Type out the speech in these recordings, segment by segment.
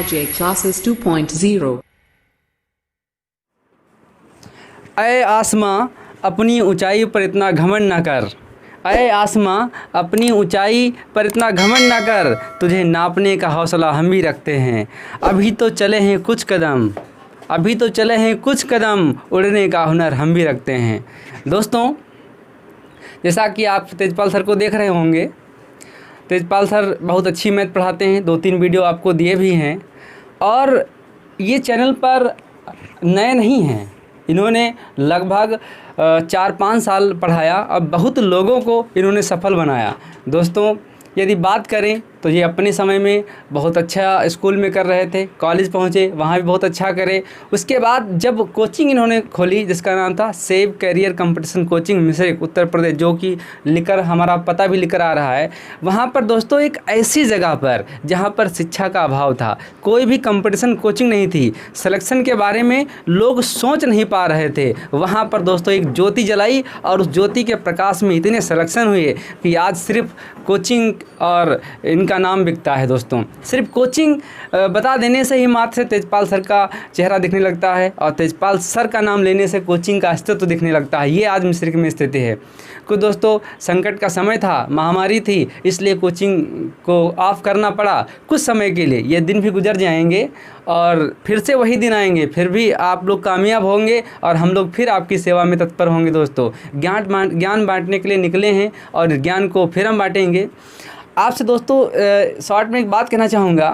RJ Classes 2.0। अय आसमां अपनी ऊंचाई पर इतना घमंड ना कर। अय आसमां अपनी ऊंचाई पर इतना घमंड ना कर, तुझे नापने का हौसला हम भी रखते हैं। अभी तो चले हैं कुछ कदम, अभी तो चले हैं कुछ कदम, उड़ने का हुनर हम भी रखते हैं। दोस्तों, जैसा कि आप तेजपाल सर को देख रहे होंगे, तेजपाल सर बहुत अच्छी मैथ पढ़ाते हैं। 2-3 वीडियो आपको दिए भी हैं और ये चैनल पर नए नहीं हैं। इन्होंने लगभग 4-5 साल पढ़ाया और बहुत लोगों को इन्होंने सफल बनाया। दोस्तों, यदि बात करें तो ये अपने समय में बहुत अच्छा स्कूल में कर रहे थे, कॉलेज पहुँचे, वहाँ भी बहुत अच्छा करे। उसके बाद जब कोचिंग इन्होंने खोली जिसका नाम था save career competition coaching Misrikh Uttar Pradesh, जो कि लिखकर हमारा पता भी लिखकर आ रहा है, वहाँ पर दोस्तों एक ऐसी जगह पर जहाँ पर शिक्षा का अभाव था, कोई भी कंपटीशन कोचिंग नहीं थी, सिलेक्शन के बारे में लोग सोच नहीं पा रहे थे। वहाँ पर दोस्तों एक ज्योति जलाई और उस ज्योति के प्रकाश में इतने सिलेक्शन हुए कि आज सिर्फ कोचिंग और इनका नाम बिकता है। दोस्तों, सिर्फ कोचिंग बता देने से ही मात्र तेजपाल सर का चेहरा दिखने लगता है और तेजपाल सर का नाम लेने से कोचिंग का अस्तित्व दिखने लगता है। ये आज मिश्रिक में स्थिति है। कुछ दोस्तों, संकट का समय था, महामारी थी, इसलिए कोचिंग को ऑफ करना पड़ा कुछ समय के लिए। ये दिन भी गुजर जाएंगे और फिर से वही दिन आएंगे, फिर भी आप लोग कामयाब होंगे और हम लोग फिर आपकी सेवा में तत्पर होंगे। दोस्तों, ज्ञान बांटने के लिए निकले हैं और ज्ञान को फिर हम बांटेंगे। आपसे दोस्तों शॉर्ट में एक बात कहना चाहूँगा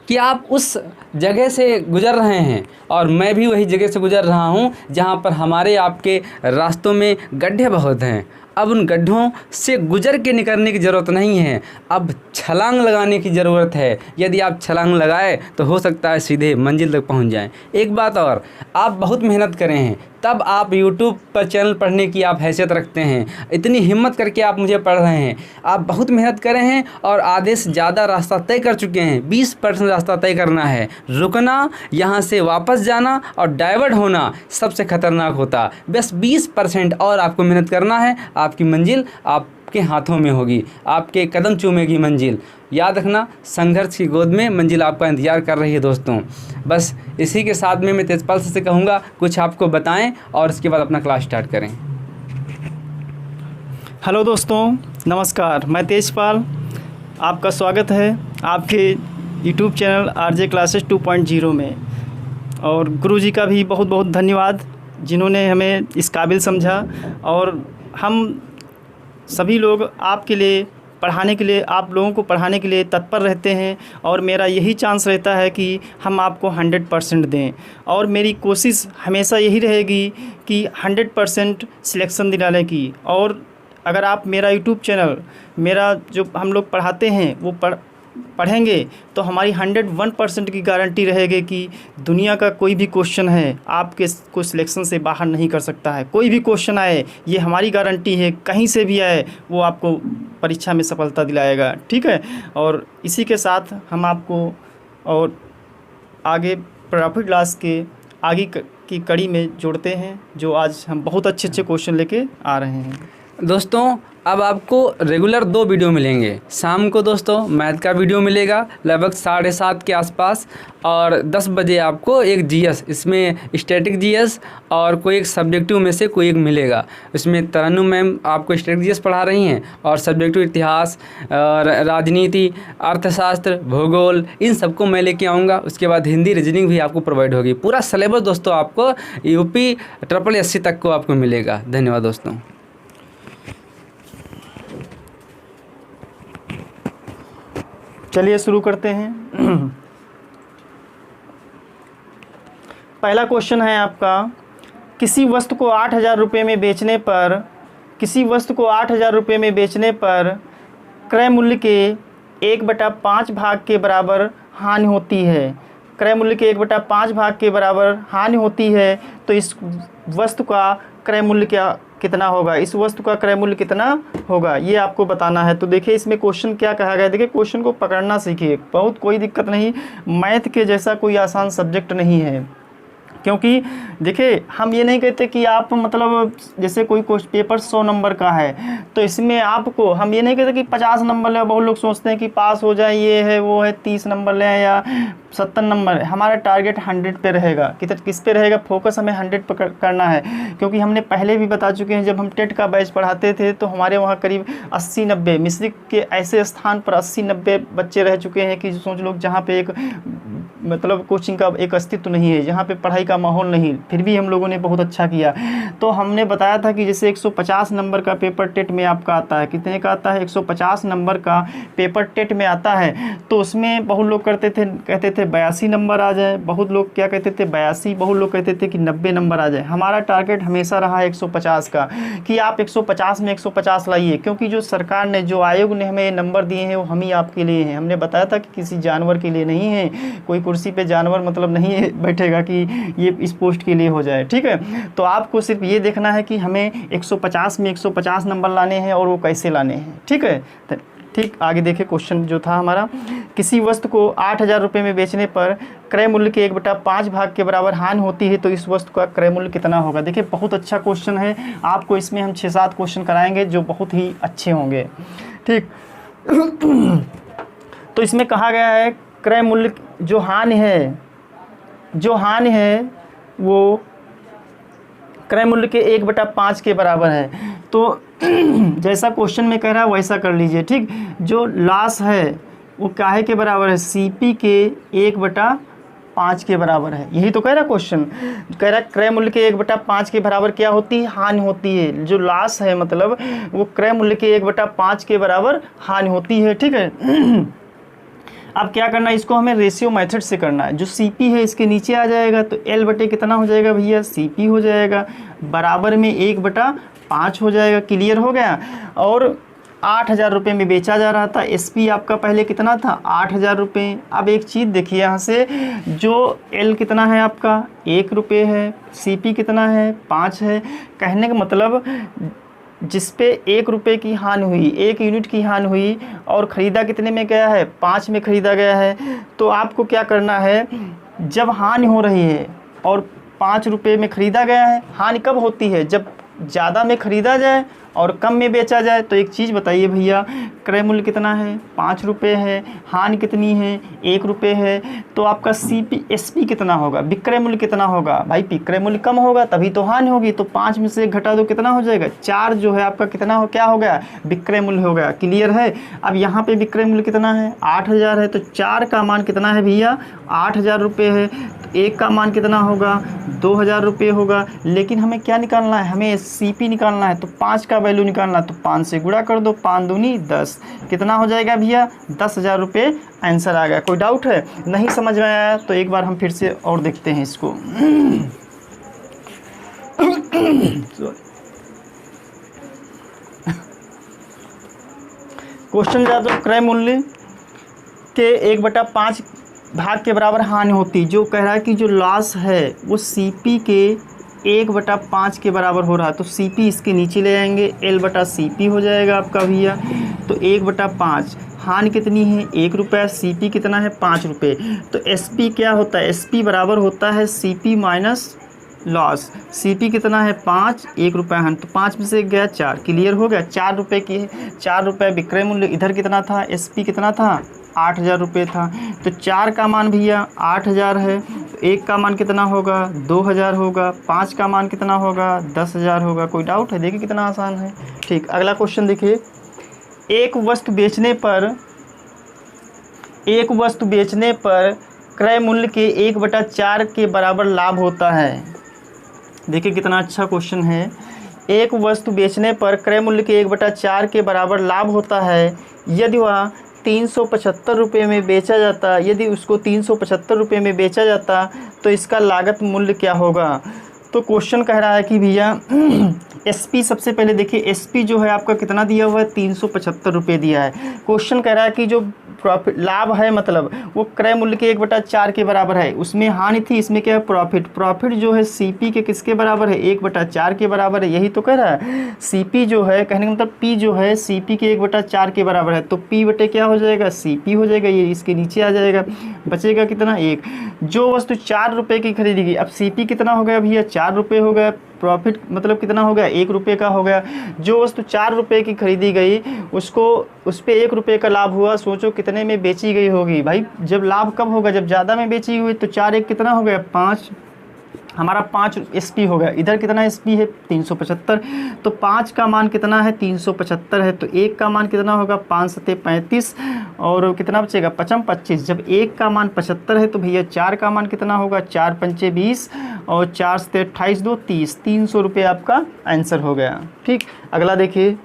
कि आप उस जगह से गुज़र रहे हैं और मैं भी वही जगह से गुज़र रहा हूँ जहाँ पर हमारे आपके रास्तों में गड्ढे बहुत हैं। अब उन गड्ढों से गुजर के निकलने की ज़रूरत नहीं है, अब छलांग लगाने की ज़रूरत है। यदि आप छलांग लगाए तो हो सकता है सीधे मंजिल तक पहुंच जाएं। एक बात और, आप बहुत मेहनत करें हैं तब आप YouTube पर चैनल पढ़ने की आप हैसियत रखते हैं। इतनी हिम्मत करके आप मुझे पढ़ रहे हैं, आप बहुत मेहनत करें हैं और आधे से ज़्यादा रास्ता तय कर चुके हैं। 20% रास्ता तय करना है। रुकना, यहाँ से वापस जाना और डाइवर्ट होना सबसे खतरनाक होता। बस 20% और आपको मेहनत करना है, आपकी मंजिल आपके हाथों में होगी, आपके कदम चूमेगी मंजिल। याद रखना, संघर्ष की गोद में मंजिल आपका इंतज़ार कर रही है। दोस्तों, बस इसी के साथ में मैं तेजपाल से कहूँगा कुछ आपको बताएं और इसके बाद अपना क्लास स्टार्ट करें। हेलो दोस्तों, नमस्कार। मैं तेजपाल, आपका स्वागत है आपके यूट्यूब चैनल आरजे क्लासेस 2.0 में। और गुरुजी का भी बहुत बहुत धन्यवाद जिन्होंने हमें इस काबिल समझा। और हम सभी लोग आपके लिए पढ़ाने के लिए, आप लोगों को पढ़ाने के लिए तत्पर रहते हैं और मेरा यही चांस रहता है कि हम आपको 100% दें। और मेरी कोशिश हमेशा यही रहेगी कि 100% सिलेक्शन दिलाने की। और अगर आप मेरा यूट्यूब चैनल, मेरा जो हम लोग पढ़ाते हैं वो पढ़ेंगे तो हमारी 101% की गारंटी रहेगी कि दुनिया का कोई भी क्वेश्चन है आपके को सिलेक्शन से बाहर नहीं कर सकता है। कोई भी क्वेश्चन आए, ये हमारी गारंटी है, कहीं से भी आए वो आपको परीक्षा में सफलता दिलाएगा। ठीक है। और इसी के साथ हम आपको और आगे प्रॉफिट क्लास के आगे की कड़ी में जोड़ते हैं, जो आज हम बहुत अच्छे अच्छे क्वेश्चन लेके आ रहे हैं। दोस्तों, अब आपको रेगुलर 2 वीडियो मिलेंगे। शाम को दोस्तों मैथ का वीडियो मिलेगा लगभग 7:30 के आसपास, और 10 बजे आपको एक जीएस, इसमें स्टैटिक जीएस और कोई एक सब्जेक्टिव में से कोई एक मिलेगा। इसमें तरन्नुम मैम आपको स्टैटिक जीएस पढ़ा रही हैं और सब्जेक्टिव इतिहास, राजनीति, अर्थशास्त्र, भूगोल, इन सबको मैं लेके आऊँगा। उसके बाद हिंदी, रीजनिंग भी आपको प्रोवाइड होगी। पूरा सिलेबस दोस्तों आपको यूपी SSSC तक को आपको मिलेगा। धन्यवाद दोस्तों। चलिए शुरू करते हैं। पहला क्वेश्चन है आपका, किसी वस्तु को 8,000 रुपये में बेचने पर, किसी वस्तु को 8,000 रुपये में बेचने पर क्रय मूल्य के 1/5 भाग के बराबर हानि होती है। क्रय मूल्य के 1/5 भाग के बराबर हानि होती है तो इस वस्तु का क्रय मूल्य कितना होगा? इस वस्तु का क्रय मूल्य कितना होगा, ये आपको बताना है। तो देखिए इसमें क्वेश्चन क्या कहा गया है। देखिए क्वेश्चन को पकड़ना सीखिए, बहुत कोई दिक्कत नहीं, मैथ के जैसा कोई आसान सब्जेक्ट नहीं है। क्योंकि देखिए हम ये नहीं कहते कि आप मतलब जैसे कोई पेपर 100 नंबर का है तो इसमें आपको हम ये नहीं कहते कि 50 नंबर ले। बहुत लोग सोचते हैं कि पास हो जाए, ये है वो है, 30 नंबर लें या 70 नंबर। हमारा टारगेट 100 पे रहेगा। किस पे रहेगा? फोकस हमें 100 पर करना है, क्योंकि हमने पहले भी बता चुके हैं जब हम टेट का बैच पढ़ाते थे तो हमारे वहाँ करीब 80-90 मिस्री के ऐसे स्थान पर 80-90 बच्चे रह चुके हैं कि सोच लो जहाँ पे एक मतलब कोचिंग का एक अस्तित्व नहीं है, जहाँ पे पढ़ाई का माहौल नहीं, फिर भी हम लोगों ने बहुत अच्छा किया। तो हमने बताया था कि जैसे 150 नंबर का पेपर टेट में आपका आता है, कितने का आता है? 150 नंबर का पेपर टेट में आता है। तो उसमें बहुत लोग कहते थे 82 नंबर आ जाए, बहुत लोग क्या कहते थे 82, बहुत लोग कहते थे कि 90 नंबर आ जाए। हमारा टारगेट हमेशा रहा है 150 का, कि आप 150 में 150 लाइए, क्योंकि जो सरकार ने, जो आयोग ने हमें नंबर दिए हैं वो हम ही आपके लिए हैं। हमने बताया था कि किसी जानवर के लिए नहीं है, कोई कुर्सी पे जानवर मतलब नहीं बैठेगा कि ये इस पोस्ट के लिए हो जाए, ठीक है। तो आपको सिर्फ ये देखना है कि हमें 150 में 150 नंबर लाने हैं और वो कैसे लाने हैं, ठीक है। ठीक, आगे देखिए क्वेश्चन जो था हमारा, किसी वस्तु को 8,000 रुपये में बेचने पर क्रय मूल्य के 1/5 भाग के बराबर हानि होती है तो इस वस्तु का क्रय मूल्य कितना होगा? देखिए बहुत अच्छा क्वेश्चन है, आपको इसमें हम 6-7 क्वेश्चन कराएंगे जो बहुत ही अच्छे होंगे, ठीक। तो इसमें कहा गया है क्रय मूल्य जो हानि है वो क्रय मूल्य के 1/5 के बराबर है। तो जैसा क्वेश्चन में कह रहा है वैसा कर लीजिए, ठीक। जो लॉस है वो काहे के बराबर है? CP के 1/5 के बराबर है। यही तो कह रहा क्वेश्चन, कह रहा क्रय मूल्य के 1/5 के बराबर क्या होती है? हानि होती है। जो लॉस है मतलब वो क्रय मूल्य के 1/5 के बराबर हानि होती है, ठीक है। अब क्या करना है, इसको हमें रेशियो मेथड से करना है। जो CP है इसके नीचे आ जाएगा तो L बटे कितना हो जाएगा भैया? CP हो जाएगा, बराबर में 1/5 हो जाएगा। क्लियर हो गया। और 8,000 रुपये में बेचा जा रहा था, SP आपका पहले कितना था? 8,000 रुपये। अब एक चीज़ देखिए यहाँ से, जो L कितना है आपका? 1 रुपये है, CP कितना है? 5 है। कहने का मतलब जिस पे 1 रुपये की हानि हुई, 1 यूनिट की हानि हुई और ख़रीदा कितने में गया है? 5 में ख़रीदा गया है। तो आपको क्या करना है, जब हानि हो रही है और 5 रुपये में ख़रीदा गया है, हानि कब होती है? जब ज़्यादा में ख़रीदा जाए और कम में बेचा जाए। तो एक चीज़ बताइए भैया, क्रय मूल्य कितना है? 5 रुपये है, हानि कितनी है? 1 रुपये है। तो आपका SP कितना होगा? विक्रय मूल्य कितना होगा? भाई विक्रय मूल्य कम होगा तभी तो हानि होगी। तो 5 में से घटा दो, कितना हो जाएगा? 4 जो है आपका कितना हो, क्या हो गया? विक्रय मूल्य हो गया। क्लियर है। अब यहाँ पे विक्रय मूल्य कितना है? 8,000 है। तो 4 का मान कितना है भैया? 8,000 रुपये है। तो 1 का मान कितना होगा? 2,000 रुपये होगा। लेकिन हमें क्या निकालना है? हमें CP निकालना है। तो 5 का वैल्यू निकालना, तो 5 से गुणा कर दो, 5 दूनी 10, कितना हो जाएगा भैया? 10,000 रुपये आंसर आ गया। कोई डाउट है? नहीं समझ में आया तो एक बार हम फिर से और देखते हैं इसको। क्वेश्चन जा दो, क्रय मूल्य के 1/5 भाग के बराबर हानि होती। जो कह रहा है कि जो लॉस है वो CP के 1/5 के बराबर हो रहा है। तो CP इसके नीचे ले आएंगे, L/CP हो जाएगा आपका भैया। तो 1/5, हानि कितनी है? 1 रुपया, CP कितना है? 5 रुपये। तो SP क्या होता है? SP बराबर होता है CP माइनस लॉस। CP कितना है? 5, 1 रुपया हानि, तो 5 में से गया 4। क्लियर हो गया। 4 रुपये की 4 रुपये विक्रय मूल्य। इधर कितना था? SP कितना था? 8,000 रुपये था। तो 4 का मान भैया 8,000 है। तो 1 का मान कितना होगा? 2,000 होगा। 5 का मान कितना होगा? 10,000 होगा। कोई डाउट है? देखिए कितना आसान है। ठीक, अगला क्वेश्चन देखिए, एक वस्तु बेचने पर क्रय मूल्य के 1/4 के बराबर लाभ होता है। देखिए कितना अच्छा क्वेश्चन है। एक वस्तु बेचने पर क्रय मूल्य के 1/4 के बराबर लाभ होता है यदि वह 375 रुपये में बेचा जाता। यदि उसको 375 रुपये में बेचा जाता तो इसका लागत मूल्य क्या होगा? तो क्वेश्चन कह रहा है कि भैया SP, सबसे पहले देखिए SP जो है आपका कितना दिया हुआ है? 375 रुपये दिया है। क्वेश्चन कह रहा है कि जो प्रॉफिट लाभ है मतलब वो क्रय मूल्य के 1/4 के बराबर है। उसमें हानि थी, इसमें क्या है प्रॉफिट। प्रॉफिट जो है सीपी के किसके बराबर है 1/4 के बराबर है। यही तो कह रहा है सीपी जो है, कहने का मतलब पी जो है सीपी के 1/4 के बराबर है। तो पी बटे क्या हो जाएगा सीपी हो जाएगा, ये इसके नीचे आ जाएगा। बचेगा कितना 1। जो वस्तु 4 रुपये की खरीदी गई, अब सीपी कितना हो गया भैया 4 रुपये हो गया। प्रॉफिट मतलब कितना हो गया 1 रुपये का हो गया। जो वस्तु 4 रुपये की खरीदी गई उसको उस पर 1 रुपये का लाभ हुआ। सोचो कितने में बेची गई होगी भाई। जब लाभ कब होगा जब ज़्यादा में बेची हुई। तो 4 1 कितना हो गया 5, हमारा 5 एसपी हो गया। इधर कितना एसपी है 375। तो 5 का मान कितना है 375 है। तो 1 का मान कितना होगा 5 7 35 और कितना बचेगा 5 25। जब 1 का मान 75 है तो भैया 4 का मान कितना होगा 4 5 20 और 4 7 28 2 30। 300 रुपये आपका आंसर हो गया। ठीक, अगला देखिए।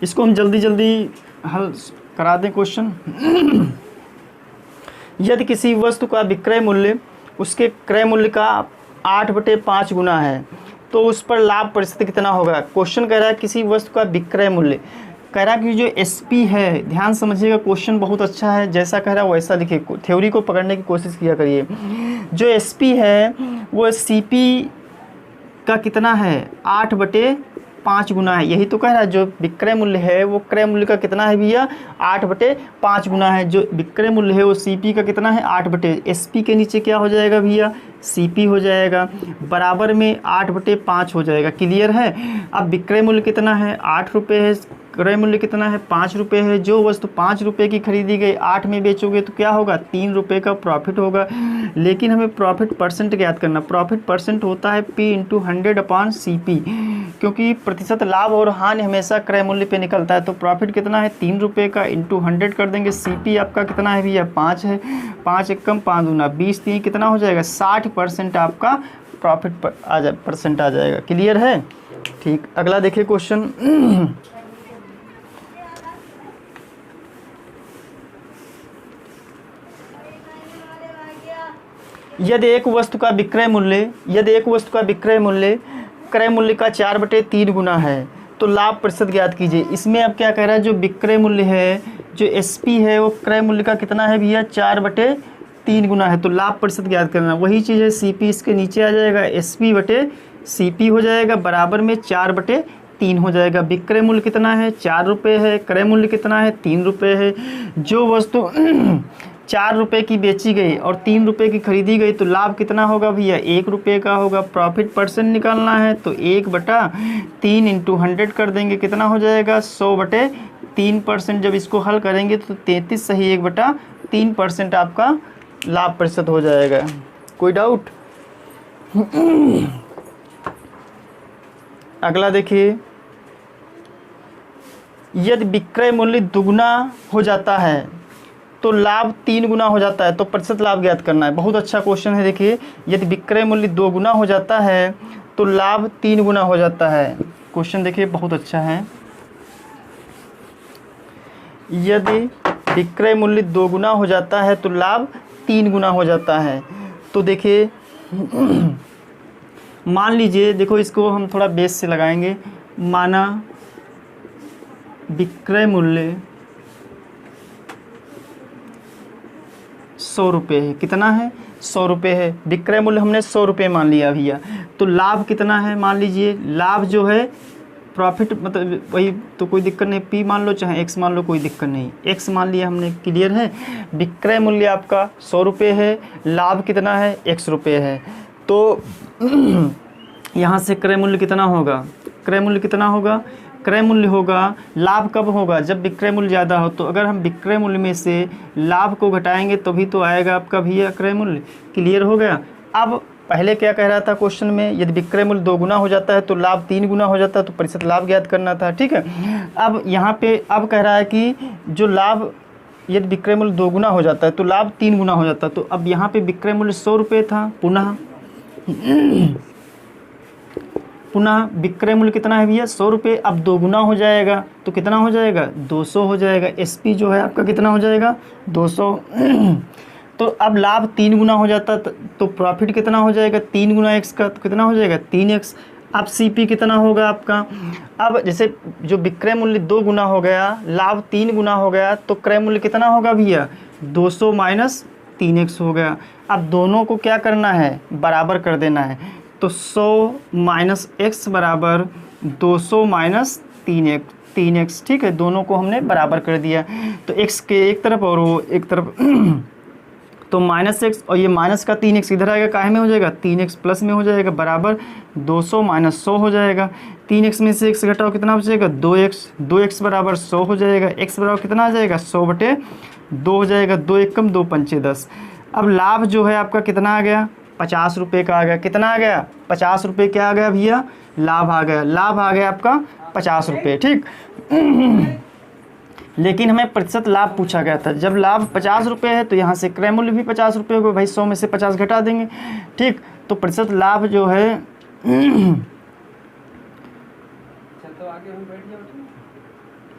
इसको हम जल्दी जल्दी हल करा दें क्वेश्चन। यदि किसी वस्तु का विक्रय मूल्य उसके क्रय मूल्य का 8/5 गुना है तो उस पर लाभ प्रतिशत कितना होगा। क्वेश्चन कह रहा है किसी वस्तु का विक्रय मूल्य, कह रहा है कि जो एसपी है, ध्यान समझिएगा क्वेश्चन बहुत अच्छा है, जैसा कह रहा है वैसा लिखिए, थ्योरी को पकड़ने की कोशिश किया करिए। जो एसपी है वो सीपी का कितना है 8/5 गुना है। यही तो कह रहा है जो विक्रय मूल्य है वो क्रय मूल्य का कितना है भैया 8/5 गुना है। जो विक्रय मूल्य है वो सीपी का कितना है 8 एसपी के नीचे क्या हो जाएगा भैया सीपी हो जाएगा, बराबर में 8/5 हो जाएगा। क्लियर है। अब विक्रय मूल्य कितना है 8 रुपये है, क्रय मूल्य कितना है 5 रुपये है। जो वस्तु 5 रुपये की खरीदी गई 8 में बेचोगे तो क्या होगा 3 रुपये का प्रॉफिट होगा। लेकिन हमें प्रॉफिट परसेंट ज्ञात करना। प्रॉफिट परसेंट होता है P × 100/CP, क्योंकि प्रतिशत लाभ और हानि हमेशा क्रय मूल्य पे निकलता है। तो प्रॉफिट कितना है 3 रुपये का × 100 कर देंगे। CP आपका कितना है भैया 5 है। 5 1 कम 5 दूना 20, 3 कितना हो जाएगा 60% आपका प्रॉफिट परसेंट आ जाएगा। क्लियर है। ठीक, अगला देखिए क्वेश्चन। यदि एक वस्तु का विक्रय मूल्य क्रय मूल्य का 4/3 गुना है तो लाभ प्रतिशत ज्ञात कीजिए। इसमें अब क्या कह रहा है जो विक्रय मूल्य है जो एसपी है वो क्रय मूल्य का कितना है भैया 4/3 गुना है। तो लाभ प्रतिशत ज्ञात करना। वही चीज़ है सीपी इसके नीचे आ जाएगा, SP/CP हो जाएगा, बराबर में 4/3 हो जाएगा। विक्रय मूल्य कितना है 4 रुपये है, क्रय मूल्य कितना है 3 रुपये है। जो वस्तु 4 रुपये की बेची गई और 3 रुपये की खरीदी गई तो लाभ कितना होगा भैया 1 रुपये का होगा। प्रॉफिट परसेंट निकालना है तो 1/3 × 100 कर देंगे, कितना हो जाएगा 100/3%। जब इसको हल करेंगे तो 33 सही 1/3% आपका लाभ प्रतिशत हो जाएगा। कोई डाउट। अगला देखिए। यदि विक्रय मूल्य दुगुना हो जाता है तो लाभ 3 गुना हो जाता है, तो प्रतिशत लाभ ज्ञात करना है। बहुत अच्छा क्वेश्चन है। देखिए यदि विक्रय मूल्य 2 गुना हो जाता है तो लाभ 3 गुना हो जाता है। क्वेश्चन देखिए बहुत अच्छा है। यदि विक्रय मूल्य 2 गुना हो जाता है तो लाभ 3 गुना हो जाता है। तो देखिए मान लीजिए, देखो इसको हम थोड़ा बेस से लगाएंगे। माना विक्रय मूल्य 100 रुपये है। कितना है 100 रुपये है। विक्रय मूल्य हमने 100 रुपये मान लिया भैया। तो लाभ कितना है मान लीजिए, लाभ जो है प्रॉफिट मतलब वही, तो कोई दिक्कत नहीं, P मान लो चाहे X मान लो, कोई दिक्कत नहीं। X मान लिया हमने। क्लियर है। विक्रय मूल्य आपका 100 रुपये है, लाभ कितना है X रुपये है। तो यहाँ से क्रय मूल्य कितना होगा, क्रय मूल्य कितना होगा, क्रय मूल्य होगा, लाभ कब होगा जब विक्रय मूल्य ज़्यादा हो। तो अगर हम विक्रय मूल्य में से लाभ को घटाएंगे तभी तो आएगा आपका भैया क्रय मूल्य। क्लियर हो गया। अब पहले क्या कह रहा था क्वेश्चन में, यदि विक्रय मूल्य 2 गुना हो जाता है तो लाभ 3 गुना हो जाता है, तो प्रतिशत लाभ ज्ञात करना था। ठीक है। अब यहाँ पे अब कह रहा है कि जो लाभ, यदि विक्रय मूल्य 2 गुना हो जाता है तो लाभ 3 गुना हो जाता है। तो अब यहाँ पे विक्रय मूल्य 100 रुपये था, पुनः विक्रय मूल्य कितना है भैया 100 रुपये। अब 2 गुना हो जाएगा तो कितना हो जाएगा 200 हो जाएगा। SP जो है आपका कितना हो जाएगा 200। तो अब लाभ 3 गुना हो जाता तो प्रॉफिट कितना हो जाएगा 3 गुना X का, तो कितना हो जाएगा 3X। अब CP कितना होगा आपका। अब जैसे जो विक्रय मूल्य 2 गुना हो गया, लाभ 3 गुना हो गया, तो क्रय मूल्य कितना होगा भैया 200 माइनस 3x हो गया। अब दोनों को क्या करना है, बराबर कर देना है। तो 100 माइनस x बराबर 200 माइनस 3x, ठीक है, दोनों को हमने बराबर कर दिया। तो x के एक तरफ और वो एक तरफ तो माइनस एक्स और ये माइनस का 3x इधर आएगा, काहे में हो जाएगा 3x प्लस में हो जाएगा, बराबर 200 माइनस 100 हो जाएगा। 3x में से x घटाओ कितना बचेगा 2x बराबर 100 हो जाएगा। x बराबर कितना आ जाएगा 100/2 हो जाएगा। 2 एकम 2 पंचे 10। अब लाभ जो है आपका कितना आ गया 50 रुपये का आ गया। कितना आ गया 50 रुपये, क्या आ गया भैया लाभ आ गया। लाभ आ गया आपका 50 रुपये, ठीक। लेकिन हमें प्रतिशत लाभ पूछा गया था। जब लाभ 50 रुपये है तो यहाँ से क्रय मूल्य भी 50 रुपये होगा भाई, 100 में से 50 घटा देंगे, ठीक। तो प्रतिशत लाभ जो है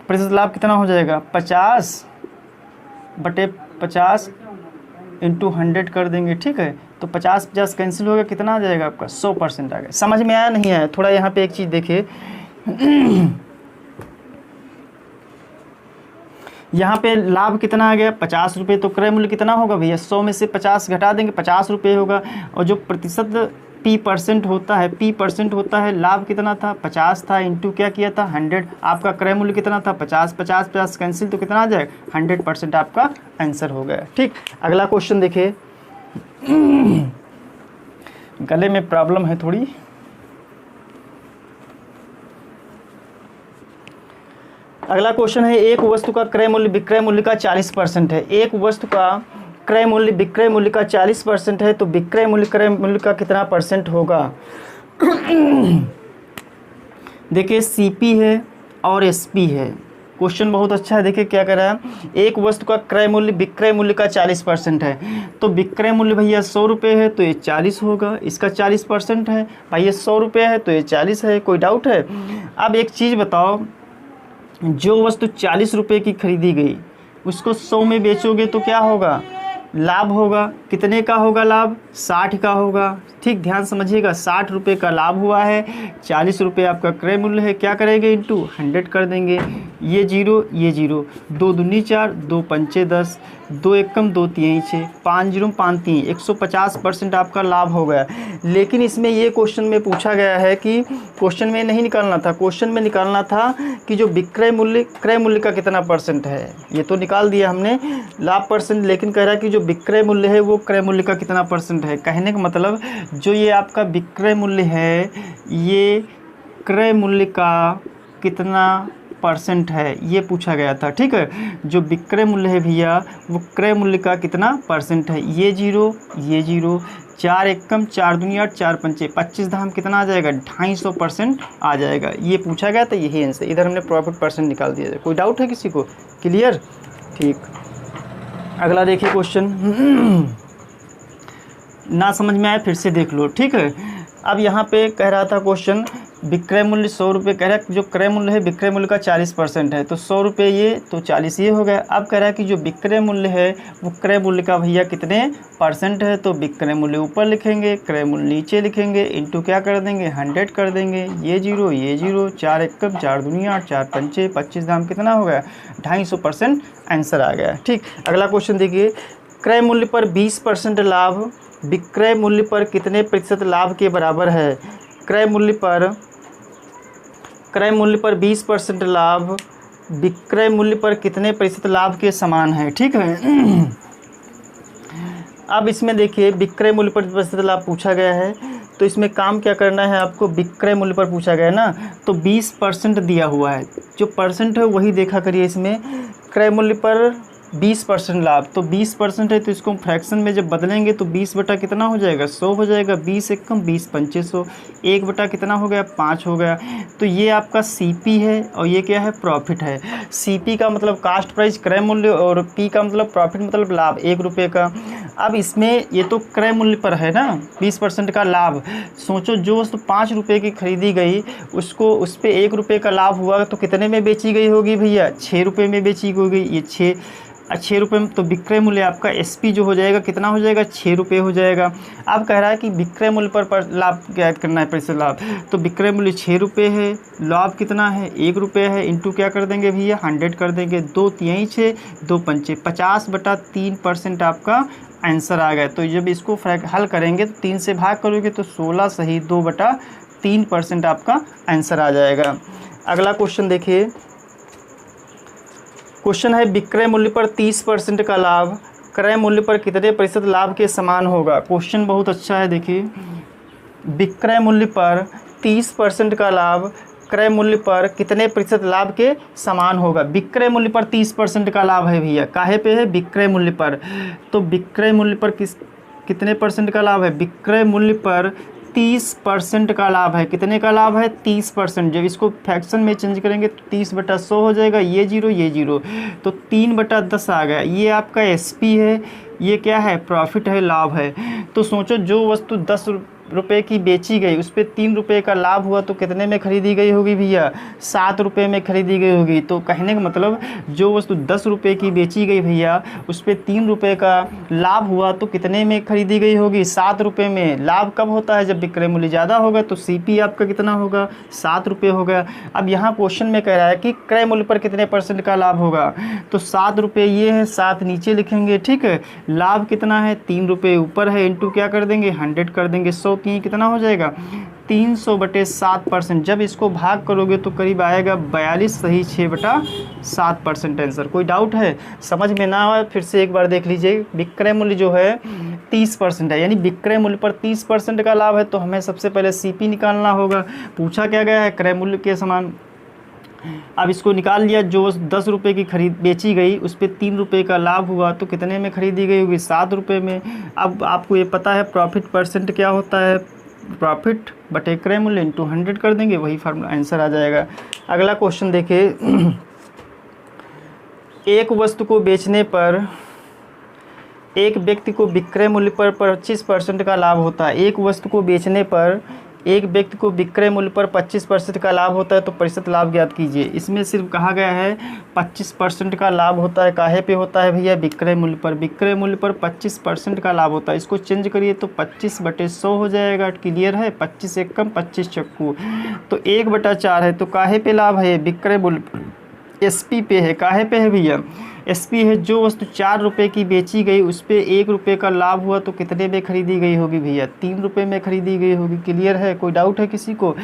प्रतिशत लाभ कितना हो जाएगा 50/50 इंटू 100 कर देंगे, ठीक है। तो 50 कैंसिल हो गया, कितना आ जाएगा आपका 100% आ गया। समझ में आया नहीं आया, थोड़ा यहाँ पे एक चीज़ देखिए यहाँ पे लाभ कितना आ गया 50 रुपये, तो क्रय मूल्य कितना होगा भैया 100 में से 50 घटा देंगे 50 रुपये होगा। और जो प्रतिशत P% होता है, P% होता है, लाभ कितना था 50 था, इंटू क्या किया था 100। आपका क्रय मूल्य कितना था 50 कैंसिल, तो कितना आ जाएगा 100% आपका आंसर हो गया, ठीक। अगला क्वेश्चन देखिए गले में प्रॉब्लम है थोड़ी। अगला क्वेश्चन है, एक वस्तु का क्रय मूल्य विक्रय मूल्य का 40% है। एक वस्तु का क्रय मूल्य विक्रय मूल्य का 40% है, तो विक्रय मूल्य क्रय मूल्य का कितना % होगा। देखिए CP है और SP है। क्वेश्चन बहुत अच्छा है, देखिए क्या कर रहा है। एक वस्तु का क्रय मूल्य विक्रय मूल्य का 40% है, तो विक्रय मूल्य भैया 100 रुपये है तो ये 40 होगा, इसका 40% है भाई, ये 100 रुपये है तो ये 40 है। कोई डाउट है। अब एक चीज़ बताओ, जो वस्तु 40 रुपये की खरीदी गई उसको 100 में बेचोगे तो क्या होगा लाभ होगा। कितने का होगा लाभ 60 का होगा, ठीक। ध्यान समझिएगा, 60 रुपये का लाभ हुआ है, 40 रुपये आपका क्रय मूल्य है, क्या करेंगे इंटू 100 कर देंगे। ये 0 ये 0, 2 दूनी 4, 2 पंचे 10, 2 एकम 2 3 6, 5 0 5 3, 150% आपका लाभ हो गया। लेकिन इसमें ये क्वेश्चन में पूछा गया है कि क्वेश्चन में नहीं निकालना था, क्वेश्चन में निकालना था कि जो विक्रय मूल्य क्रय मूल्य का कितना % है। ये तो निकाल दिया हमने लाभ %, लेकिन कह रहा है कि जो विक्रय मूल्य है वो क्रय मूल्य का कितना % है। कहने का मतलब जो ये आपका विक्रय मूल्य है ये क्रय मूल्य का कितना % है, ये पूछा गया था, ठीक है। जो विक्रय मूल्य है भैया वो क्रय मूल्य का कितना % है। ये 0 ये 0, 4 एकम 4 दूनी 8, 4 पंचे 25, धाम कितना आ जाएगा 250% आ जाएगा। ये पूछा गया था, यही आंसर। इधर हमने प्रॉफिट % निकाल दिया। कोई डाउट है किसी को, क्लियर, ठीक। अगला देखिए क्वेश्चन, ना समझ में आया फिर से देख लो, ठीक है। अब यहाँ पे कह रहा था क्वेश्चन विक्रय मूल्य 100 रुपये, कह रहा है कि जो क्रय मूल्य है विक्रय मूल्य का 40% है, तो 100 रुपये ये तो 40 ये हो गया। अब कह रहा है कि जो विक्रय मूल्य है वो क्रय मूल्य का भैया कितने % है, तो विक्रय मूल्य ऊपर लिखेंगे, क्रय मूल्य नीचे लिखेंगे, इंटू क्या कर देंगे 100 कर देंगे। ये 0 ये 0, 4 एकम 4 दूनी 8, 4 पंचे 25, दाम कितना हो गया 250% आंसर आ गया, ठीक। अगला क्वेश्चन देखिए, क्रय मूल्य पर 20% लाभ विक्रय मूल्य पर कितने % लाभ के बराबर है। क्रय मूल्य पर 20% लाभ विक्रय मूल्य पर कितने % लाभ के समान है, ठीक है। अब इसमें देखिए विक्रय मूल्य पर % लाभ पूछा गया है, तो इसमें काम क्या करना है आपको, विक्रय मूल्य पर पूछा गया है ना, तो 20% दिया हुआ है, जो % है वही देखा करिए। इसमें क्रय मूल्य पर 20% लाभ, तो 20% है तो इसको फ्रैक्शन में जब बदलेंगे तो 20 बटा कितना हो जाएगा 100 हो जाएगा। 20 एकम 20 पंचे 100, 1 बटा कितना हो गया 5 हो गया। तो ये आपका CP है और ये क्या है प्रॉफिट है। CP का मतलब कास्ट प्राइस क्रय मूल्य और P का मतलब प्रॉफिट मतलब लाभ 1 रुपये का। अब इसमें ये तो क्रय मूल्य पर है ना 20% का लाभ। सोचो जो वस्तु 5 रुपये की खरीदी गई उसको उस पर 1 रुपये का लाभ हुआ तो कितने में बेची गई होगी भैया 6 रुपये में बेची होगी। ये 6 6 रुपये में, तो विक्रय मूल्य आपका SP जो हो जाएगा कितना हो जाएगा 6 रुपये हो जाएगा। अब कह रहा है कि विक्रय मूल्य पर लाभ ज्ञात करना है, प्रतिशत लाभ। तो विक्रय मूल्य 6 रुपये है, लाभ कितना है 1 रुपये है, इंटू क्या कर देंगे भैया 100 कर देंगे, 2 तिहाई 6, 2 पंचे 50/3% आपका आंसर आ गया। तो जब इसको हल करेंगे तो 3 से भाग करोगे तो 16 सही 2/3% आपका आंसर आ जाएगा। अगला क्वेश्चन देखिए, क्वेश्चन है विक्रय मूल्य पर 30% का लाभ क्रय मूल्य पर कितने प्रतिशत लाभ के समान होगा। क्वेश्चन बहुत अच्छा है, देखिए विक्रय मूल्य पर 30% का लाभ क्रय मूल्य पर कितने प्रतिशत लाभ के समान होगा। विक्रय मूल्य पर 30% का लाभ है भैया, काहे पे है विक्रय मूल्य पर, तो विक्रय मूल्य पर कितने परसेंट का लाभ है, विक्रय मूल्य पर 30% का लाभ है। कितने का लाभ है 30%। जब इसको फ्रैक्शन में चेंज करेंगे तो 30/100 हो जाएगा, ये जीरो, तो 3/10 आ गया। ये आपका SP है, ये क्या है प्रॉफिट है, लाभ है। तो सोचो जो वस्तु 10 रुपये की बेची गई उस पर 3 रुपये का लाभ हुआ तो कितने में खरीदी गई होगी भैया 7 रुपये में खरीदी गई होगी। तो कहने का मतलब जो वस्तु 10 रुपये की बेची गई भैया उस पर 3 रुपये का लाभ हुआ तो कितने में खरीदी गई होगी 7 रुपये में। लाभ कब होता है जब विक्रय मूल्य ज़्यादा होगा, तो CP आपका कितना होगा 7 रुपये होगा। अब यहाँ क्वेश्चन में कह रहा है कि क्रय मूल्य पर कितने % का लाभ होगा, तो 7 रुपये ये है, 7 नीचे लिखेंगे, ठीक है। लाभ कितना है 3 रुपये ऊपर है, इंटू क्या कर देंगे 100 कर देंगे, 100 कितना हो जाएगा 300/7%। जब इसको भाग करोगे तो करीब आएगा 42 सही 6/7% आंसर। कोई डाउट है, समझ में ना आए फिर से एक बार देख लीजिए। विक्रय मूल्य जो है 30% है, यानी विक्रय मूल्य पर 30% का लाभ है, तो हमें सबसे पहले CP निकालना होगा। पूछा क्या गया है क्रय मूल्य के समान। अब इसको निकाल लिया, जो 10 रुपये की खरीद बेची गई उस पर 3 रुपये का लाभ हुआ तो कितने में खरीदी गई होगी 7 रुपये में। अब आपको ये पता है प्रॉफिट % क्या होता है, प्रॉफिट बटे क्रय मूल्य इंटू 100 कर देंगे, वही फार्मूला आंसर आ जाएगा। अगला क्वेश्चन देखिए, एक वस्तु को बेचने पर एक व्यक्ति को विक्रय मूल्य पर 25% का लाभ होता है। एक वस्तु को बेचने पर एक व्यक्ति को विक्रय मूल्य पर 25% का लाभ होता है, तो प्रतिशत लाभ ज्ञात कीजिए। इसमें सिर्फ कहा गया है 25% का लाभ होता है, काहे पे होता है भैया विक्रय मूल्य पर। विक्रय मूल्य पर 25% का लाभ होता है, इसको चेंज करिए तो 25/100 हो जाएगा। क्लियर है, 25 एक कम 25 चक्कू, तो 1/4 है, तो काहे पे लाभ है विक्रय मूल्य SP पे है। काहे पे है भैया SP है। जो वस्तु 4 रुपये की बेची गई उस पर 1 रुपये का लाभ हुआ तो कितने में खरीदी गई होगी भैया 3 रुपये में खरीदी गई होगी। क्लियर है, कोई डाउट है किसी को।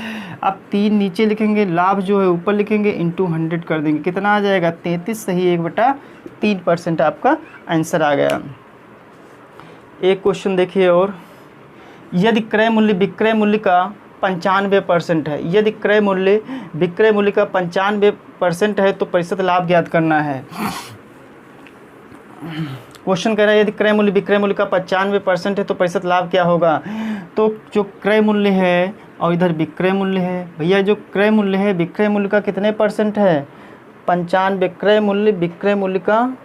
अब 3 नीचे लिखेंगे, लाभ जो है ऊपर लिखेंगे, इंटू 100 कर देंगे, कितना आ जाएगा 33 सही 1/3% आपका आंसर आ गया। एक क्वेश्चन देखिए और, यदि क्रय मूल्य विक्रय मूल्य का 95% है, यदि क्रय मूल्य विक्रय मूल्य का 95% है तो प्रतिशत लाभ ज्ञात करना है। क्वेश्चन कह रहा है यदि क्रय मूल्य विक्रय मूल्य का 95% है तो प्रतिशत लाभ क्या होगा। तो जो क्रय मूल्य है और इधर विक्रय मूल्य है भैया, जो क्रय मूल्य है विक्रय मूल्य का कितने % है 95। क्रय मूल्य विक्रय मूल्य का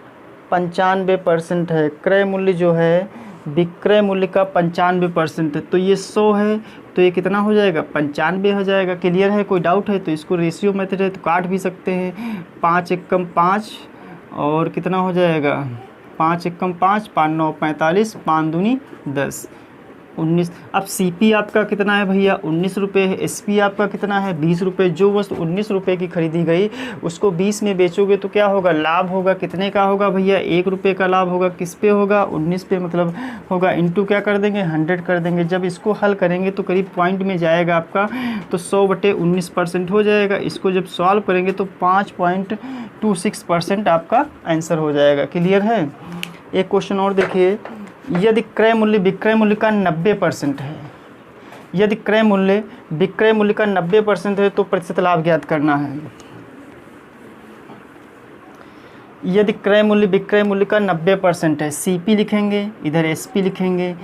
95% है। क्रय मूल्य जो है विक्रय मूल्य का 95% है, तो ये 100 है तो ये कितना हो जाएगा 95 हो जाएगा। क्लियर है, कोई डाउट है तो इसको रेशियो मेथड है तो काट भी सकते हैं। 5 एकम 5 और कितना हो जाएगा 5 एकम 5, 5 9 45, 5 दूनी 10 19। अब CP आपका कितना है भैया 19 रुपये है। SP आपका कितना है 20 रुपये। जो वस्तु 19 रुपये की खरीदी गई उसको 20 में बेचोगे तो क्या होगा लाभ होगा। कितने का होगा भैया 1 रुपये का लाभ होगा। किस पे होगा 19 पे मतलब होगा, इंटू क्या कर देंगे 100 कर देंगे। जब इसको हल करेंगे तो करीब पॉइंट में जाएगा आपका, तो 100/19% हो जाएगा। इसको जब सॉल्व करेंगे तो 5.26% आपका आंसर हो जाएगा। क्लियर है। एक क्वेश्चन और देखिए, यदि क्रय मूल्य विक्रय मूल्य का 90% है, यदि क्रय मूल्य विक्रय मूल्य का 90% है तो प्रतिशत लाभ ज्ञात करना है। यदि क्रय मूल्य विक्रय मूल्य का 90% है, CP लिखेंगे, इधर SP लिखेंगे।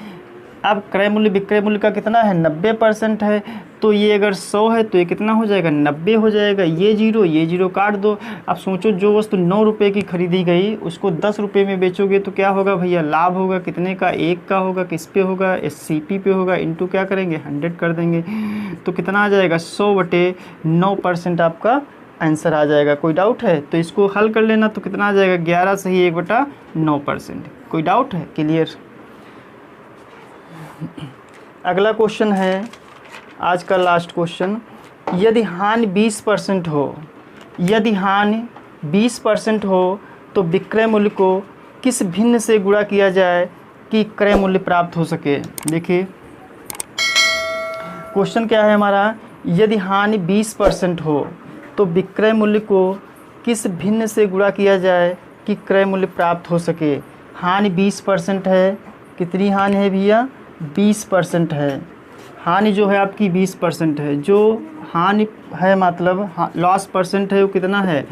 अब क्रय मूल्य विक्रय मूल्य का कितना है 90% है, तो ये अगर 100 है तो ये कितना हो जाएगा 90 हो जाएगा। ये जीरो काट दो। अब सोचो जो वस्तु 9 रुपये की खरीदी गई उसको 10 रुपये में बेचोगे तो क्या होगा भैया लाभ होगा। कितने का 1 का होगा। किस पे होगा CP पे होगा, इंटू क्या करेंगे 100 कर देंगे, तो कितना आ जाएगा 100/9% आपका आंसर आ जाएगा। कोई डाउट है तो इसको हल कर लेना, तो कितना आ जाएगा 11 सही 1/9%। कोई डाउट है? क्लियर। अगला क्वेश्चन है आज का लास्ट क्वेश्चन। यदि हानि 20% हो, यदि हानि 20% हो तो विक्रय मूल्य को किस भिन्न से गुणा किया जाए कि क्रय मूल्य प्राप्त हो सके। देखिए क्वेश्चन क्या है हमारा, यदि हानि 20% हो तो विक्रय मूल्य को किस भिन्न से गुणा किया जाए कि क्रय मूल्य प्राप्त हो सके। हानि 20% है, कितनी हानि है भैया 20% है। हानि जो है आपकी 20% है, जो हानि है मतलब लॉस परसेंट है वो कितना है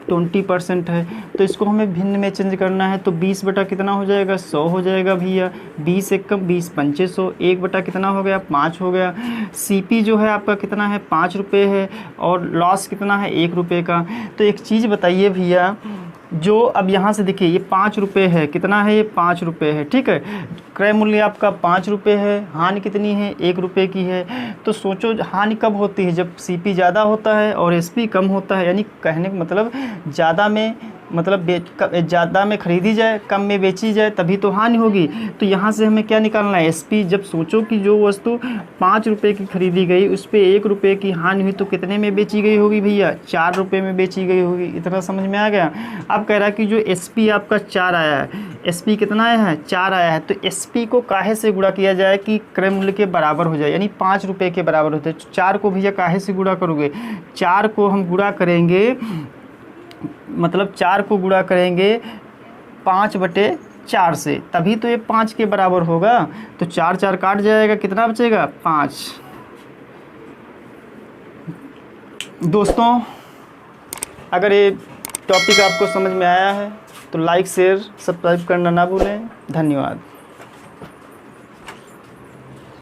20% है। तो इसको हमें भिन्न में चेंज करना है, तो 20 बटा कितना हो जाएगा 100 हो जाएगा भैया। 20 एकम 20 पंचे 100, 1 बटा कितना हो गया 5 हो गया। सीपी जो है आपका कितना है 5 रुपये है और लॉस कितना है 1 रुपये का। तो एक चीज़ बताइए भैया, जो अब यहाँ से देखिए ये 5 रुपये है, कितना है ये 5 रुपये है, ठीक है। क्रय मूल्य आपका 5 रुपये है, हानि कितनी है 1 रुपये की है। तो सोचो हानि कब होती है, जब सीपी ज़्यादा होता है और एसपी कम होता है, यानी कहने का मतलब ज़्यादा में मतलब ज़्यादा में ख़रीदी जाए कम में बेची जाए तभी तो हानि होगी। तो यहाँ से हमें क्या निकालना है एसपी। जब सोचो कि जो वस्तु 5 रुपये की खरीदी गई उस पर 1 रुपये की हानि हुई तो कितने में बेची गई होगी भैया 4 रुपये में बेची गई होगी। इतना समझ में आ गया। अब कह रहा है कि जो एसपी आपका 4 आया है, एसपी कितना आया है 4 आया है, तो एसपी को काहे से गुणा किया जाए कि क्रय मूल्य के बराबर हो जाए, यानी 5 रुपये के बराबर होते हैं। 4 को भैया काहे से गुणा करोगे, 4 को हम गुणा करेंगे मतलब 4 को गुणा करेंगे 5/4 से, तभी तो ये 5 के बराबर होगा। तो 4 4 काट जाएगा, कितना बचेगा 5। दोस्तों अगर ये टॉपिक आपको समझ में आया है तो लाइक शेयर सब्सक्राइब करना ना भूलें। धन्यवाद।